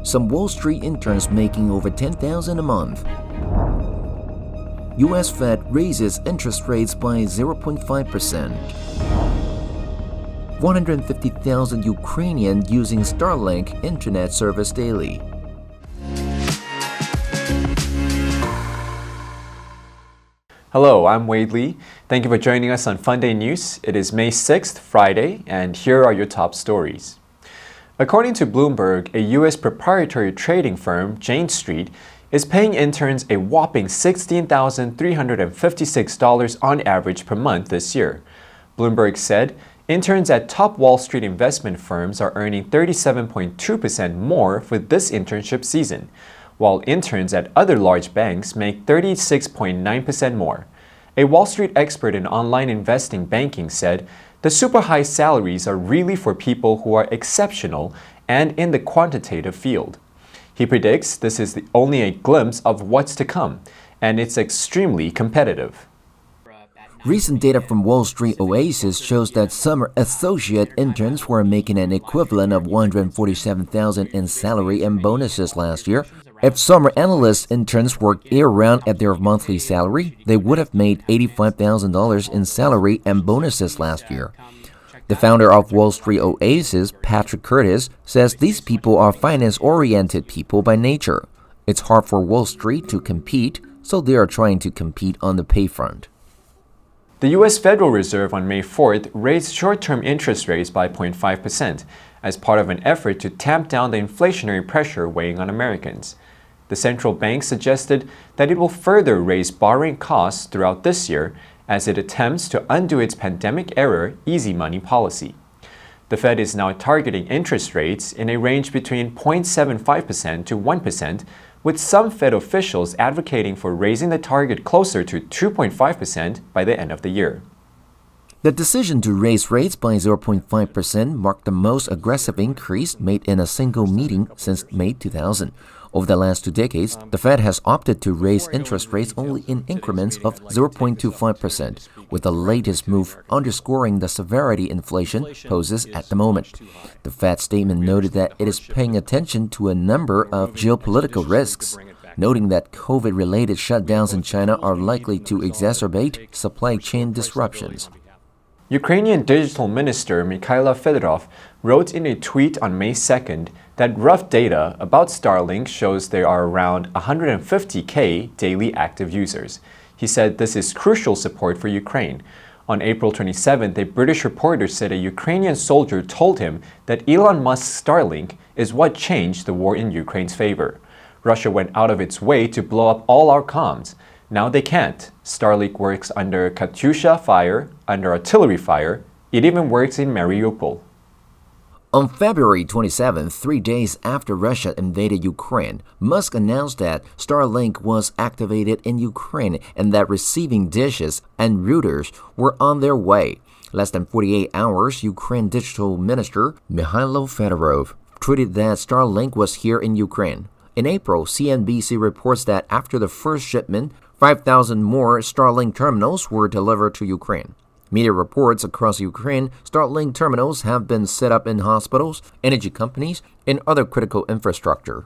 Some Wall Street interns making over $10,000 a month. US Fed raises interest rates by 0.5%. 150,000 Ukrainian using Starlink internet service daily. Hello, I'm Wade Lee. Thank you for joining us on FUNDAY News. It is May 6th, Friday, and here are your top stories. According to Bloomberg, a U.S. proprietary trading firm, Jane Street, is paying interns a whopping $16,356 on average per month this year. Bloomberg said interns at top Wall Street investment firms are earning 37.2% more for this internship season, while interns at other large banks make 36.9% more. A Wall Street expert in online investing banking said the super high salaries are really for people who are exceptional and in the quantitative field. He predicts this is only a glimpse of what's to come, and it's extremely competitive. Recent data from Wall Street Oasis shows that summer associate interns were making an equivalent of $147,000 in salary and bonuses last year. If summer analyst interns worked year-round at their monthly salary, they would have made $85,000 in salary and bonuses last year. The founder of Wall Street Oasis, Patrick Curtis, says these people are finance-oriented people by nature. It's hard for Wall Street to compete, so they are trying to compete on the pay front. The U.S. Federal Reserve on May 4th raised short-term interest rates by 0.5% as part of an effort to tamp down the inflationary pressure weighing on Americans. The central bank suggested that it will further raise borrowing costs throughout this year as it attempts to undo its pandemic-era easy money policy. The Fed is now targeting interest rates in a range between 0.75% to 1%, with some Fed officials advocating for raising the target closer to 2.5% by the end of the year. The decision to raise rates by 0.5% marked the most aggressive increase made in a single meeting since May 2000. Over the last 2 decades, the Fed has opted to raise interest rates only in increments of 0.25%, with the latest move underscoring the severity inflation poses at the moment. The Fed statement noted that it is paying attention to a number of geopolitical risks, noting that COVID-related shutdowns in China are likely to exacerbate supply chain disruptions. Ukrainian Digital Minister Mikhailo Fedorov wrote in a tweet on May 2nd that rough data about Starlink shows there are around 150,000 daily active users. He said this is crucial support for Ukraine. On April 27th, a British reporter said a Ukrainian soldier told him that Elon Musk's Starlink is what changed the war in Ukraine's favor. Russia went out of its way to blow up all our comms. Now they can't. Starlink works under Katyusha fire, under artillery fire. It even works in Mariupol. On February 27, 3 days after Russia invaded Ukraine, Musk announced that Starlink was activated in Ukraine and that receiving dishes and routers were on their way. Less than 48 hours, Ukraine Digital Minister Mikhailo Fedorov tweeted that Starlink was here in Ukraine. In April, CNBC reports that after the first shipment, 5,000 more Starlink terminals were delivered to Ukraine. Media reports across Ukraine, Starlink terminals have been set up in hospitals, energy companies, and other critical infrastructure.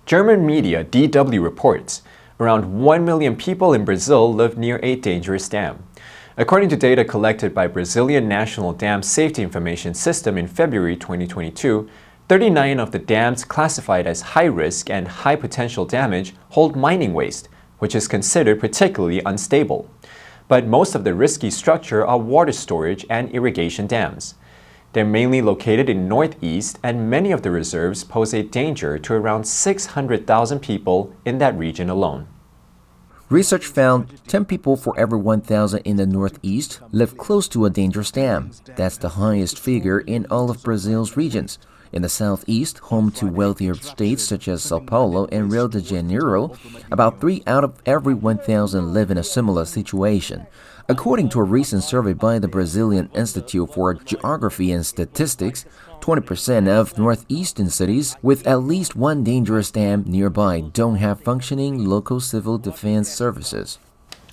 German media DW reports around 1 million people in Brazil live near a dangerous dam. According to data collected by Brazilian National Dam Safety Information System in February 2022, 39 of the dams classified as high-risk and high-potential damage hold mining waste, which is considered particularly unstable. But most of the risky structure are water storage and irrigation dams. They're mainly located in northeast, and many of the reserves pose a danger to around 600,000 people in that region alone. Research found 10 people for every 1,000 in the northeast live close to a dangerous dam. That's the highest figure in all of Brazil's regions. In the southeast, home to wealthier states such as Sao Paulo and Rio de Janeiro, about 3 out of every 1,000 live in a similar situation. According to a recent survey by the Brazilian Institute for Geography and Statistics, 20% of northeastern cities with at least one dangerous dam nearby don't have functioning local civil defense services.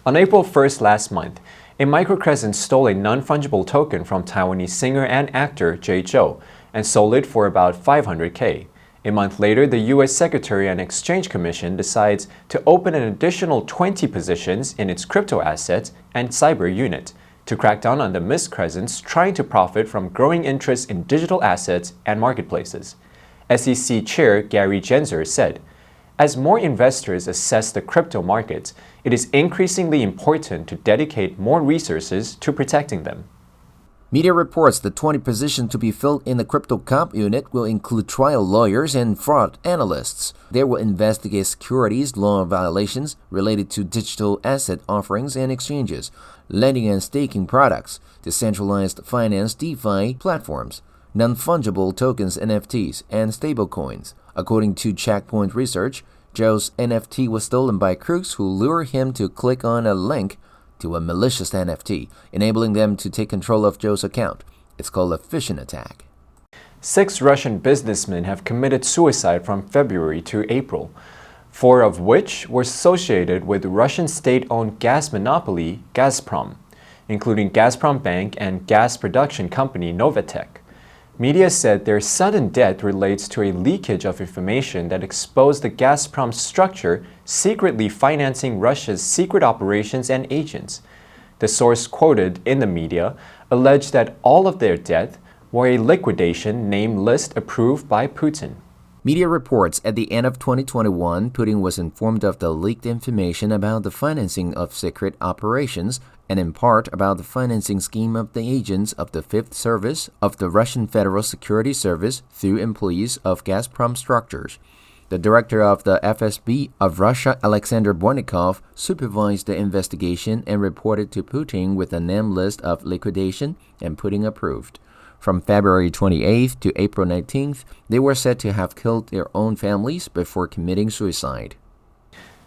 On April 1st last month, a microcrescent stole a non-fungible token from Taiwanese singer and actor Jay Chou and sold it for about $500K. A month later, the U.S. Secretary and Exchange Commission decides to open an additional 20 positions in its crypto assets and cyber unit to crack down on the miscreants trying to profit from growing interest in digital assets and marketplaces. SEC Chair Gary Gensler said, "As more investors assess the crypto markets, it is increasingly important to dedicate more resources to protecting them." Media reports the 20 positions to be filled in the crypto comp unit will include trial lawyers and fraud analysts. They will investigate securities law violations related to digital asset offerings and exchanges, lending and staking products, decentralized finance DeFi platforms, non-fungible tokens NFTs, and stablecoins. According to Checkpoint Research, Joe's NFT was stolen by crooks who lure him to click on a link to a malicious NFT, enabling them to take control of Joe's account. It's called a phishing attack. 6 Russian businessmen have committed suicide from February to April, 4 of which were associated with Russian state-owned gas monopoly Gazprom, including Gazprom Bank and gas production company Novatek. Media said their sudden death relates to a leakage of information that exposed the Gazprom structure secretly financing Russia's secret operations and agents. The source quoted in the media alleged that all of their death were a liquidation name list approved by Putin. Media reports at the end of 2021, Putin was informed of the leaked information about the financing of secret operations and in part about the financing scheme of the agents of the Fifth Service of the Russian Federal Security Service through employees of Gazprom structures. The director of the FSB of Russia, Alexander Bornikov, supervised the investigation and reported to Putin with a name list of liquidation and Putin approved. From February 28th to April 19th, they were said to have killed their own families before committing suicide.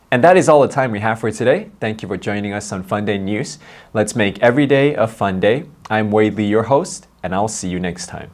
And that is all the time we have for today. Thank you for joining us on FUNDAY News. Let's make every day a fun day. I'm Wade Lee, your host, and I'll see you next time.